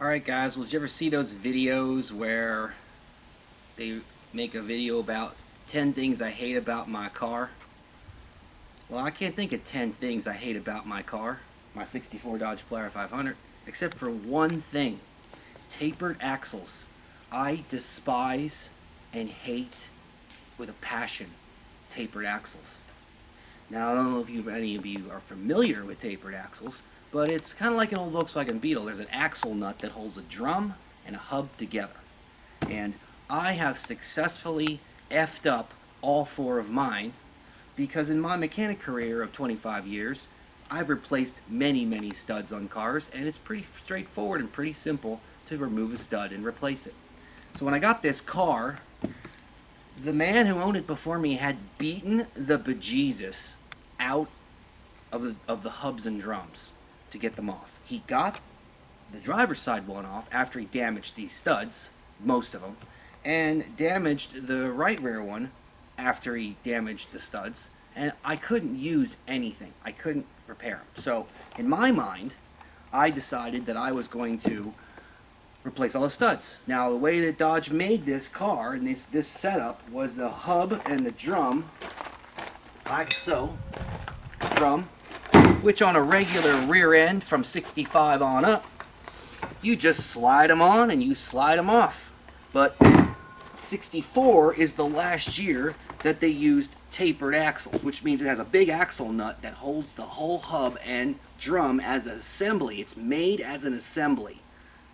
Alright guys, well, did you ever see those videos where they make a video about 10 things I hate about my car? Well, I can't think of 10 things I hate about my car, my 64 Dodge Polara 500, except for one thing: tapered axles. I despise and hate with a passion tapered axles. Now, I don't know if any of you are familiar with tapered axles, but it's kind of like an old Volkswagen Beetle. There's an axle nut that holds a drum and a hub together. And I have successfully effed up all four of mine because in my mechanic career of 25 years, I've replaced many studs on cars, and it's pretty straightforward and pretty simple to remove a stud and replace it. So when I got this car, the man who owned it before me had beaten the bejesus out of the hubs and drums to get them off. He got the driver's side one off after he damaged these studs, most of them, and damaged the right rear one after he damaged the studs, and I couldn't use anything. I couldn't repair them. So in my mind, I decided that I was going to replace all the studs. Now, the way that Dodge made this car and this setup was the hub and the drum, like so, drum, which on a regular rear end from 65 on up, you just slide them on and you slide them off. But 64 is the last year that they used tapered axles, which means it has a big axle nut that holds the whole hub and drum as an assembly. It's made as an assembly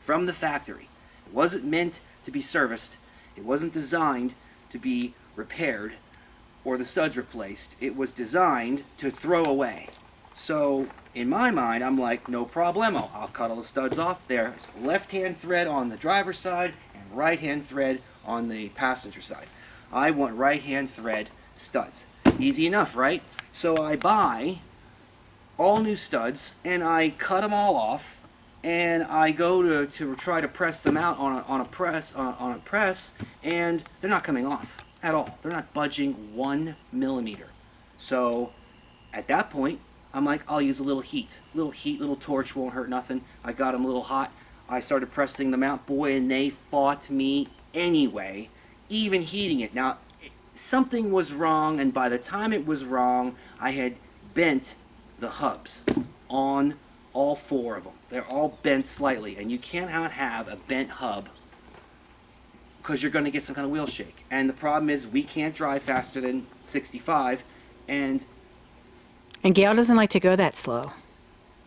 from the factory. It wasn't meant to be serviced. It wasn't designed to be repaired or the studs replaced. It was designed to throw away. So in my mind, I'm like, no problemo. I'll cut all the studs off. There's left-hand thread on the driver's side and right-hand thread on the passenger side. I want right-hand thread studs. Easy enough, right? So I buy all new studs and I cut them all off, and I go to try to press them out on a press, and they're not coming off at all. They're not budging 1 millimeter. So at that point, I'm like, I'll use a little heat. Little torch won't hurt nothing. I got them a little hot. I started pressing them out. Boy, and they fought me anyway, even heating it. Now, something was wrong, and by the time it was wrong, I had bent the hubs on all four of them. They're all bent slightly, and you cannot have a bent hub because you're going to get some kind of wheel shake. And the problem is we can't drive faster than 65, and Gail doesn't like to go that slow.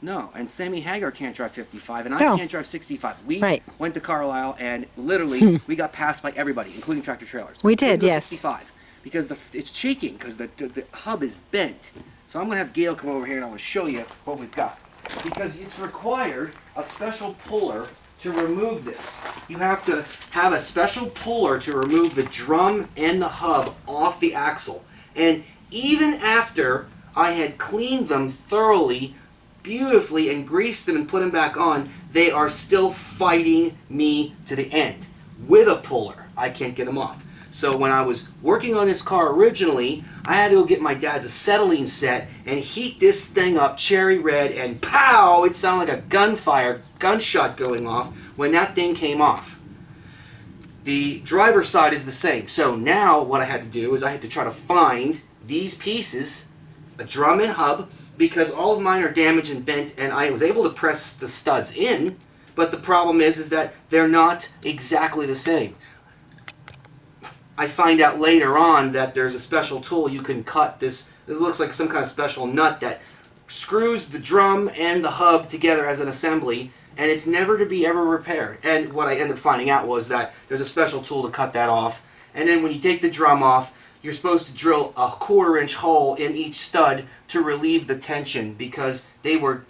no, and Sammy Hagar can't drive 55, and I No. can't drive 65. We Right. went to Carlisle, and literally we got passed by everybody, including tractor trailers. We did, Couldn't go yes. 65 because it's shaking because the hub is bent. So I'm going to have Gail come over here and I'm going to show you what we've got. Because it's required a special puller to remove this. You have to have a special puller to remove the drum and the hub off the axle. And even after I had cleaned them thoroughly, beautifully, and greased them and put them back on, they are still fighting me to the end. With a puller, I can't get them off. So when I was working on this car originally, I had to go get my dad's acetylene set and heat this thing up cherry red, and pow! It sounded like a gunshot going off when that thing came off. The driver's side is the same. So now what I had to do is I had to try to find these pieces, a drum and hub, because all of mine are damaged and bent, and I was able to press the studs in, but the problem is that they're not exactly the same. I find out later on that there's a special tool you can cut this. It looks like some kind of special nut that screws the drum and the hub together as an assembly, and it's never to be ever repaired. And what I ended up finding out was that there's a special tool to cut that off. And then when you take the drum off, you're supposed to drill a 1/4-inch hole in each stud to relieve the tension, because they were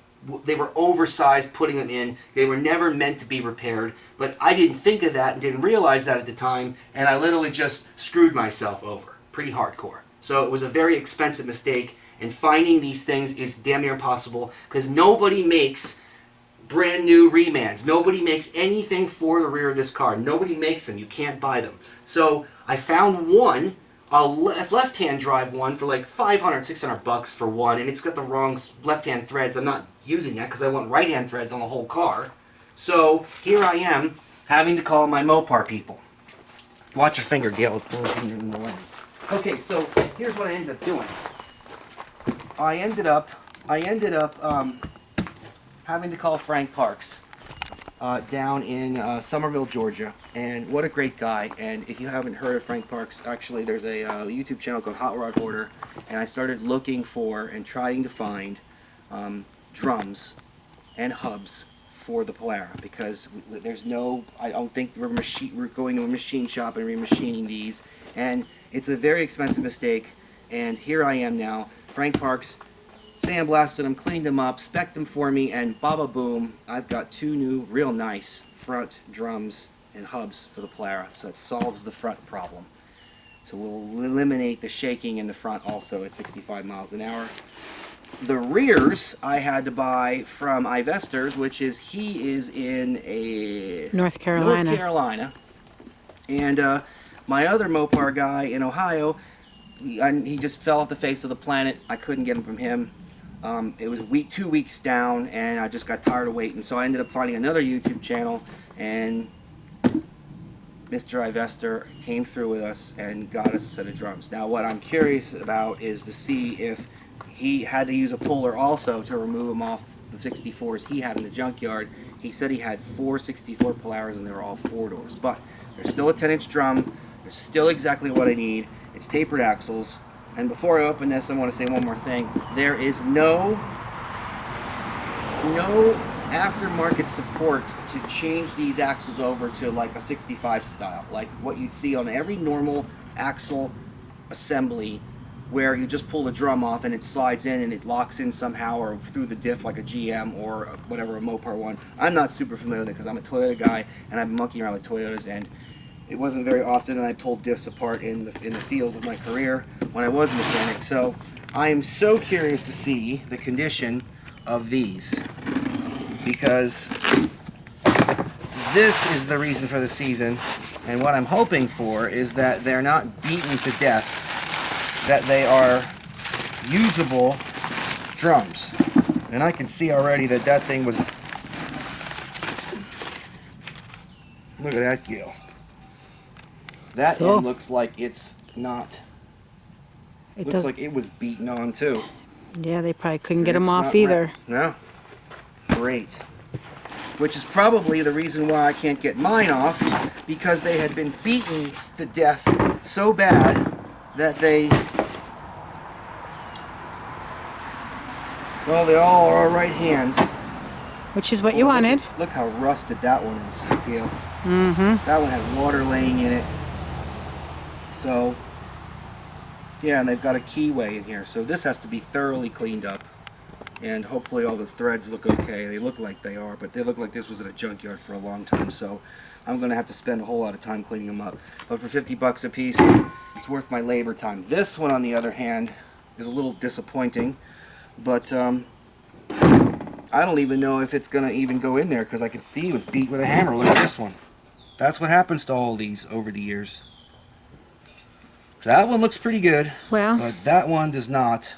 oversized putting them in. They were never meant to be repaired. But I didn't think of that and didn't realize that at the time, and I literally just screwed myself over. Pretty hardcore. So it was a very expensive mistake, and finding these things is damn near impossible, because nobody makes brand new remans. Nobody makes anything for the rear of this car. Nobody makes them. You can't buy them. So I found one a left-hand drive one for like 500, 600 bucks for one, and it's got the wrong left-hand threads. I'm not using that because I want right-hand threads on the whole car. So here I am having to call my Mopar people. Watch your finger, Gail. It's going in the lens. Okay, so here's what I ended up doing. I ended up having to call Frank Parks down in Somerville, Georgia, and what a great guy. And if you haven't heard of Frank Parks, actually there's a YouTube channel called Hot Rod Hoarder, and I started looking for and trying to find drums and hubs for the Polara, because there's no, I don't think we're going to a machine shop and remachining these, and it's a very expensive mistake. And here I am now. Frank Parks sandblasted them, cleaned them up, spec'd them for me, and baba boom, I've got two new real nice front drums and hubs for the Polara. So it solves the front problem. So we'll eliminate the shaking in the front also at 65 miles an hour. The rears I had to buy from Ivesters, which is, he is in North Carolina. And my other Mopar guy in Ohio, he just fell off the face of the planet. I couldn't get him from him. It was 2 weeks down, and I just got tired of waiting, so I ended up finding another YouTube channel, and Mr. Ivester came through with us and got us a set of drums. Now what I'm curious about is to see if he had to use a puller also to remove them off the 64s he had in the junkyard. He said he had 4 64 Polaras, and they were all 4-doors, but there's still a 10-inch drum. There's still exactly what I need. It's tapered axles. And before I open this, I want to say one more thing. There is no aftermarket support to change these axles over to like a 65 style, like what you'd see on every normal axle assembly, where you just pull the drum off and it slides in and it locks in somehow, or through the diff like a GM or whatever, a Mopar one. I'm not super familiar with it because I'm a Toyota guy and I've been monkeying around with Toyotas, and it wasn't very often that I pulled diffs apart in the field of my career when I was a mechanic. So I am so curious to see the condition of these, because this is the reason for the season, and what I'm hoping for is that they're not beaten to death, that they are usable drums. And I can see already that that thing was, look at that, Gil. That cool. end looks like it's not, looks like it was beaten on too. Yeah, they probably couldn't get them off either. No. Great. Which is probably the reason why I can't get mine off, because they had been beaten to death so bad that they, well, they all are right hand. Which is what you wanted. Look how rusted that one is, Gail. Mm-hmm. That one had water laying in it. So, yeah, and they've got a keyway in here. So this has to be thoroughly cleaned up. And hopefully all the threads look okay. They look like they are, but they look like this was at a junkyard for a long time. So I'm going to have to spend a whole lot of time cleaning them up. But for 50 bucks a piece, it's worth my labor time. This one, on the other hand, is a little disappointing. But I don't even know if it's going to even go in there, because I can see it was beat with a hammer. Look at this one. That's what happens to all these over the years. That one looks pretty good, well, but that one does not.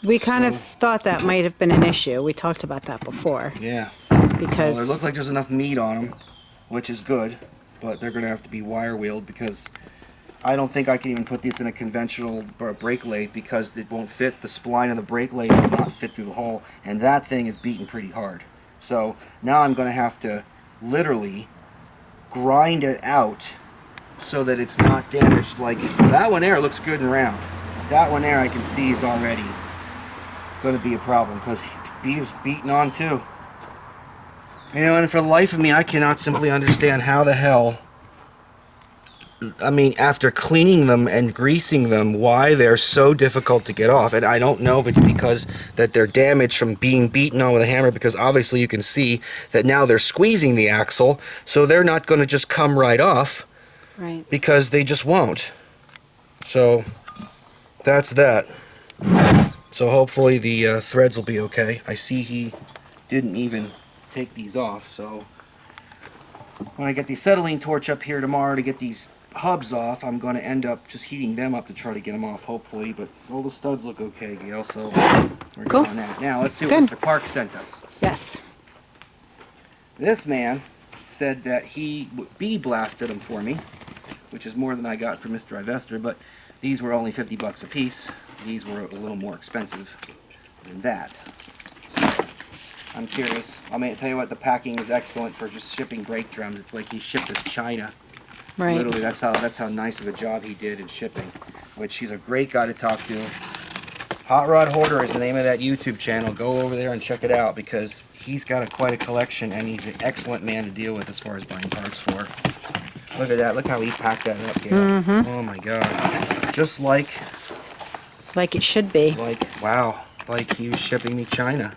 We kind of thought that might have been an issue. We talked about that before. Yeah. Because Well, it looks like there's enough meat on them, which is good, but they're going to have to be wire wheeled, because I don't think I can even put these in a conventional brake lathe, because it won't fit. The spline of the brake lathe will not fit through the hole, and that thing is beaten pretty hard. So now I'm going to have to literally grind it out so that it's not damaged. Like that one there looks good and round. That one there I can see is already going to be a problem, because he was beaten on too. You know, and for the life of me, I cannot simply understand how the hell, I mean, after cleaning them and greasing them, why they're so difficult to get off. And I don't know if it's because that they're damaged from being beaten on with a hammer, because obviously you can see that now they're squeezing the axle, so they're not going to just come right off. Right. Because they just won't. So that's that. So hopefully the threads will be okay. I see he didn't even take these off, so when I get the acetylene torch up here tomorrow to get these hubs off, I'm going to end up just heating them up to try to get them off, hopefully. But all the studs look okay, Gail, so we're Cool. doing that. Now, let's see Good. what Mr. Park sent us. Yes. This man said that he bee blasted them for me, which is more than I got for Mr. Ivester, but these were only 50 bucks a piece. These were a little more expensive than that. So, I'm curious. I mean, tell you what, the packing is excellent for just shipping brake drums. It's like he shipped us China. Right. Literally, that's how nice of a job he did in shipping. Which he's a great guy to talk to. Hot Rod Hoarder is the name of that YouTube channel. Go over there and check it out because he's got quite a collection and he's an excellent man to deal with as far as buying parts for. Look at that. Look how he packed that up, Gail. Mm-hmm. Oh my God. Just like it should be. Like, wow. Like he was shipping me China.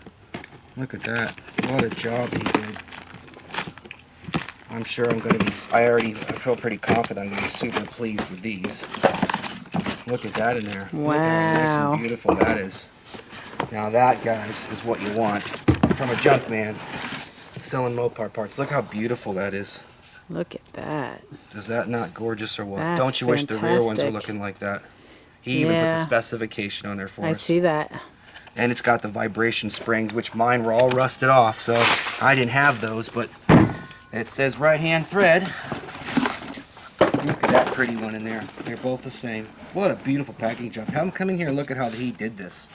Look at that. What a job he did. I'm sure I'm going to be, I feel pretty confident I'm going to be super pleased with these. Look at that in there. Wow. Look how nice and beautiful that is. Now that, guys, is what you want from a junk man selling Mopar parts. Look how beautiful that is. Look at that. Is that not gorgeous or what? That's Don't you wish the rear ones were fantastic. looking like that? He even put Yeah. the specification on there for I us. see that. And it's got the vibration springs, which mine were all rusted off, so I didn't have those, but it says right-hand thread. Look at that pretty one in there. They're both the same. What a beautiful packing job. Come in here and look at how he did this.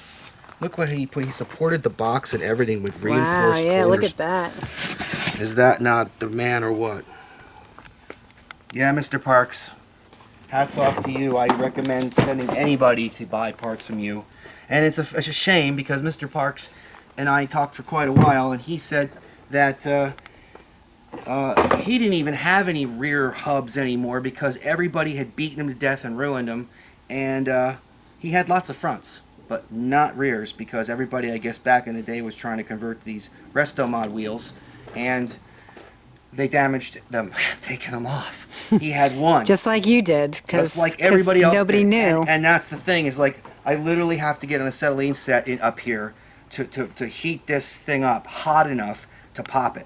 Look what he put. He supported the box and everything with Wow, reinforced yeah, quarters. look at that. Is that not the man or what? Yeah, Mr. Parks. Hats off to you. I recommend sending anybody to buy parts from you. And it's a shame because Mr. Parks and I talked for quite a while, and he said that he didn't even have any rear hubs anymore because everybody had beaten him to death and ruined him. And he had lots of fronts, but not rears because everybody, I guess, back in the day was trying to convert these Resto Mod wheels, and they damaged them, taking them off. He had one. Just like you did, Just like everybody else nobody did. knew. And that's the thing, is like, I literally have to get an acetylene set up here to heat this thing up hot enough to pop it,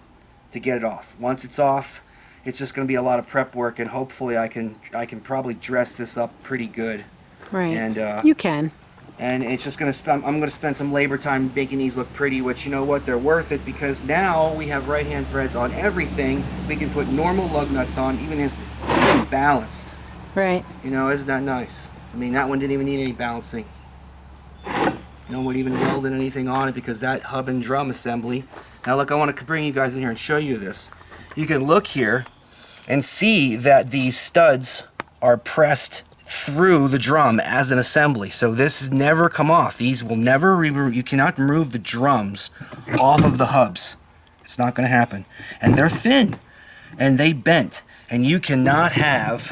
to get it off. Once it's off, it's just going to be a lot of prep work, and hopefully I can probably dress this up pretty good. Right. And you can. and it's just going to I'm going to spend some labor time making these look pretty, which, you know what, they're worth it because now we have right-hand threads on everything. We can put normal lug nuts on, even as balanced. Right. You know, isn't that nice? I mean, that one didn't even need any balancing. No one even welded anything on it because that hub and drum assembly. Now look, I want to bring you guys in here and show you this. You can look here and see that these studs are pressed through the drum as an assembly. So this has never come off. These will never, you cannot remove the drums off of the hubs. It's not going to happen. And they're thin and they bent. And you cannot have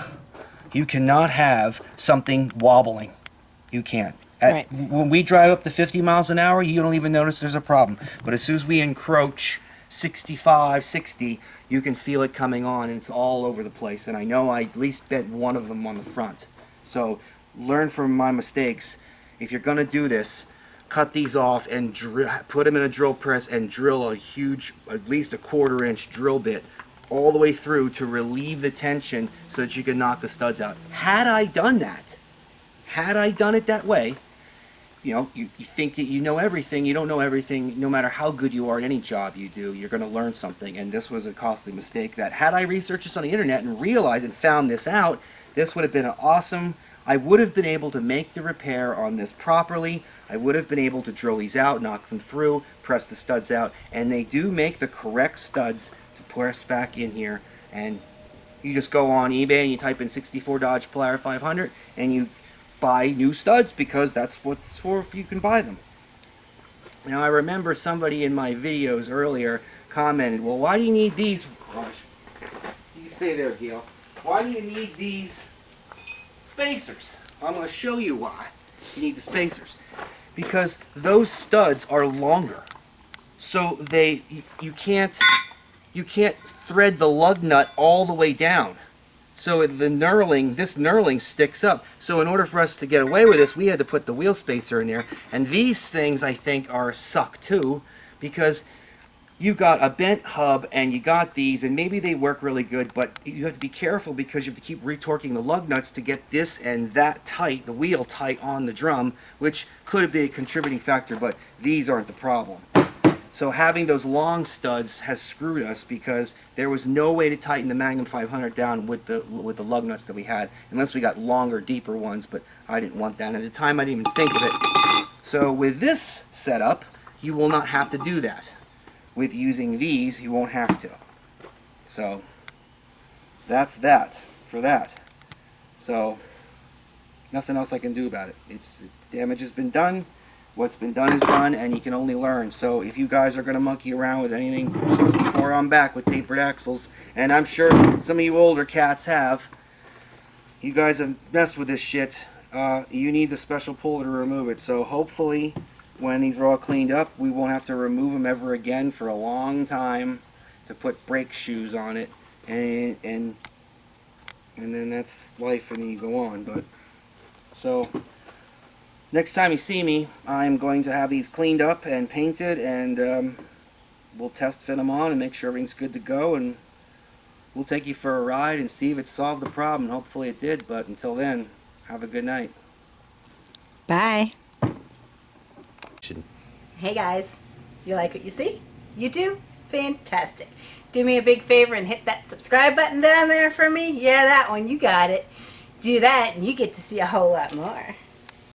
something wobbling. You can't. Right. When we drive up to 50 miles an hour, you don't even notice there's a problem. But as soon as we encroach 65, 60, you can feel it coming on, and it's all over the place. And I know I at least bent one of them on the front. So learn from my mistakes. If you're going to do this, cut these off and put them in a drill press and drill a huge, at least a 1/4 inch drill bit all the way through to relieve the tension so that you can knock the studs out. Had I done that, had I done it that way, you know, you think that you know everything. You don't know everything. No matter how good you are at any job you do, you're going to learn something. And this was a costly mistake that had I researched this on the internet and realized and found this out, this would have been an awesome, I would have been able to make the repair on this properly. I would have been able to drill these out, knock them through, press the studs out. And they do make the correct studs to press back in here. And you just go on eBay and you type in 64 Dodge Polara 500 and you buy new studs because that's what's for if you can buy them. Now I remember somebody in my videos earlier commented, well, why do you need these? Gosh, you stay there, Gail. Why do you need these spacers? I'm going to show you why you need the spacers. Because those studs are longer. So you can't thread the lug nut all the way down. So this knurling sticks up. So in order for us to get away with this, we had to put the wheel spacer in there. And these things, I think, are suck too, because you've got a bent hub and you got these, and maybe they work really good, but you have to be careful because you have to keep retorquing the lug nuts to get this and that tight, the wheel tight on the drum, which could be a contributing factor, but these aren't the problem. So having those long studs has screwed us because there was no way to tighten the Magnum 500 down with the lug nuts that we had, unless we got longer, deeper ones, but I didn't want that. And at the time, I didn't even think of it. So with this setup, you will not have to do that. With using these, you won't have to. So that's that for that. So nothing else I can do about it. Damage has been done. What's been done is done, and you can only learn. So if you guys are going to monkey around with anything 64 on back with tapered axles, and I'm sure some of you older cats have, you guys have messed with this shit, you need the special puller to remove it. So hopefully when these are all cleaned up, we won't have to remove them ever again for a long time to put brake shoes on it, and then that's life, and then you go on. But so next time you see me, I'm going to have these cleaned up and painted, and we'll test fit them on and make sure everything's good to go, and we'll take you for a ride and see if it solved the problem. Hopefully it did, but until then, have a good night. Bye. Hey guys, you like what you see? You do? Fantastic. Do me a big favor and hit that subscribe button down there for me. Yeah, that one, you got it. Do that and you get to see a whole lot more.